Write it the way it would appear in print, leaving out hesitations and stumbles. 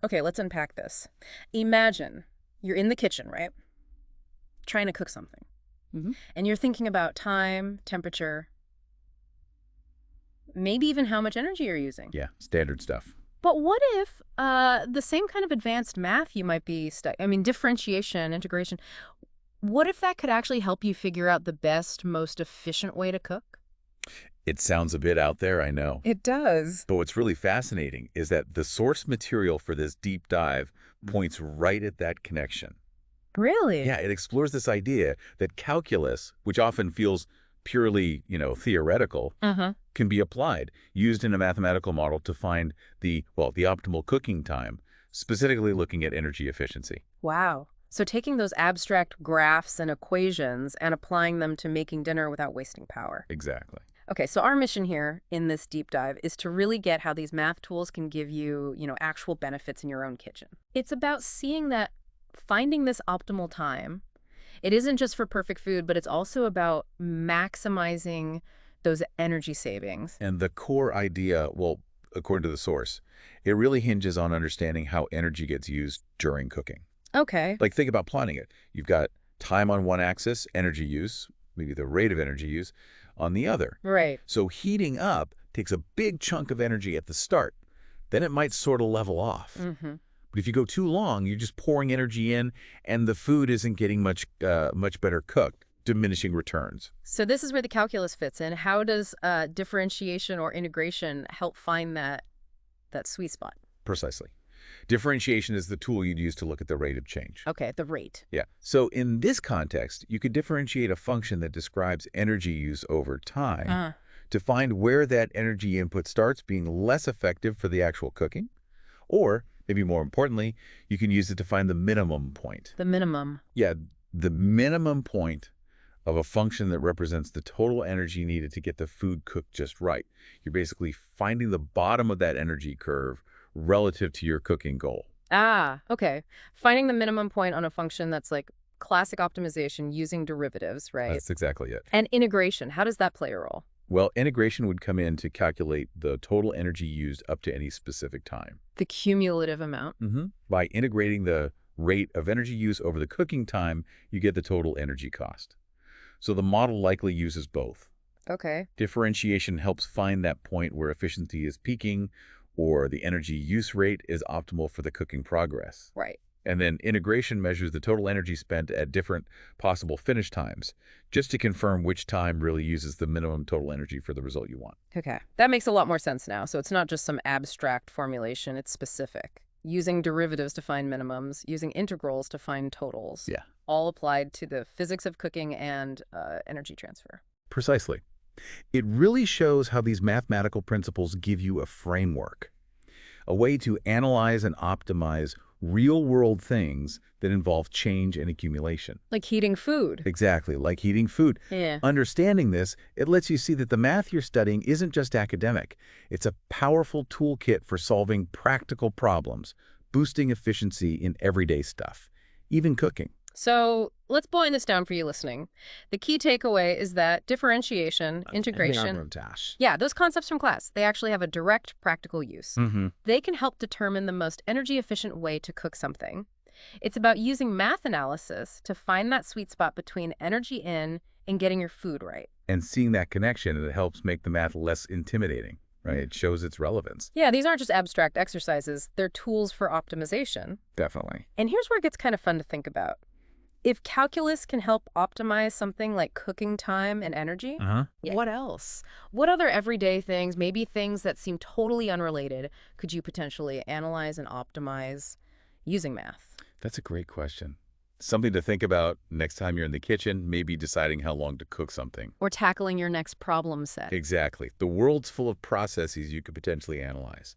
Okay, let's unpack this. Imagine you're in the kitchen, right? Trying to cook something. Hmm. And you're thinking about time, temperature, maybe even how much energy you're using. Yeah, standard stuff. But what if the same kind of advanced math you might be differentiation, integration, what if that could actually help you figure out the best, most efficient way to cook? It sounds a bit out there, I know. It does. But what's really fascinating is that the source material for this deep dive points right at that connection. Really? Yeah, it explores this idea that calculus, which often feels purely, theoretical, Uh-huh. can be applied, used in a mathematical model to find the optimal cooking time, specifically looking at energy efficiency. Wow. So taking those abstract graphs and equations and applying them to making dinner without wasting power. Exactly. Okay, so our mission here in this deep dive is to really get how these math tools can give you, actual benefits in your own kitchen. It's about seeing that finding this optimal time, it isn't just for perfect food, but it's also about maximizing those energy savings. And the core idea, well, according to the source, it really hinges on understanding how energy gets used during cooking. Okay. Like, think about plotting it. You've got time on one axis, energy use, maybe the rate of energy use, on the other. Right. So heating up takes a big chunk of energy at the start. Then it might sort of level off. Mm-hmm. But if you go too long, you're just pouring energy in, and the food isn't getting much better cooked, diminishing returns. So this is where the calculus fits in. How does differentiation or integration help find that sweet spot? Precisely. Differentiation is the tool you'd use to look at the rate of change. Okay, the rate. Yeah. So in this context, you could differentiate a function that describes energy use over time Uh, to find where that energy input starts being less effective for the actual cooking. Or, maybe more importantly, you can use it to find the minimum point. the minimum. Yeah, the minimum point of a function that represents the total energy needed to get the food cooked just right. You're basically finding the bottom of that energy curve relative to your cooking goal. Ah, okay. Finding the minimum point on a function that's like classic optimization using derivatives, right? That's exactly it. And integration, how does that play a role? Well, integration would come in to calculate the total energy used up to any specific time. The cumulative amount. By integrating the rate of energy use over the cooking time, you get the total energy cost. So the model likely uses both. Okay. Differentiation helps find that point where efficiency is peaking or the energy use rate is optimal for the cooking progress. Right. And then integration measures the total energy spent at different possible finish times, just to confirm which time really uses the minimum total energy for the result you want. Okay. That makes a lot more sense now. So it's not just some abstract formulation, it's specific. Using derivatives to find minimums, using integrals to find totals. Yeah, All applied to the physics of cooking and energy transfer. precisely. It really shows how these mathematical principles give you a framework, a way to analyze and optimize real-world things that involve change and accumulation. Like heating food. Exactly, like heating food. Yeah. Understanding this, it lets you see that the math you're studying isn't just academic. It's a powerful toolkit for solving practical problems, boosting efficiency in everyday stuff, even cooking. So let's boil this down for you listening. The key takeaway is that differentiation, integration, Tash. yeah, those concepts from class, they actually have a direct practical use. Mm-hmm. They can help determine the most energy efficient way to cook something. It's about using math analysis to find that sweet spot between energy in and getting your food right. And seeing that connection, it helps make the math less intimidating, right? It shows its relevance. Yeah, these aren't just abstract exercises, they're tools for optimization. Definitely. And here's where it gets kind of fun to think about. If calculus can help optimize something like cooking time and energy, Uh-huh. what else? What other everyday things, maybe things that seem totally unrelated, could you potentially analyze and optimize using math? That's a great question. Something to think about next time you're in the kitchen, maybe deciding how long to cook something. Or tackling your next problem set? Exactly. The world's full of processes you could potentially analyze.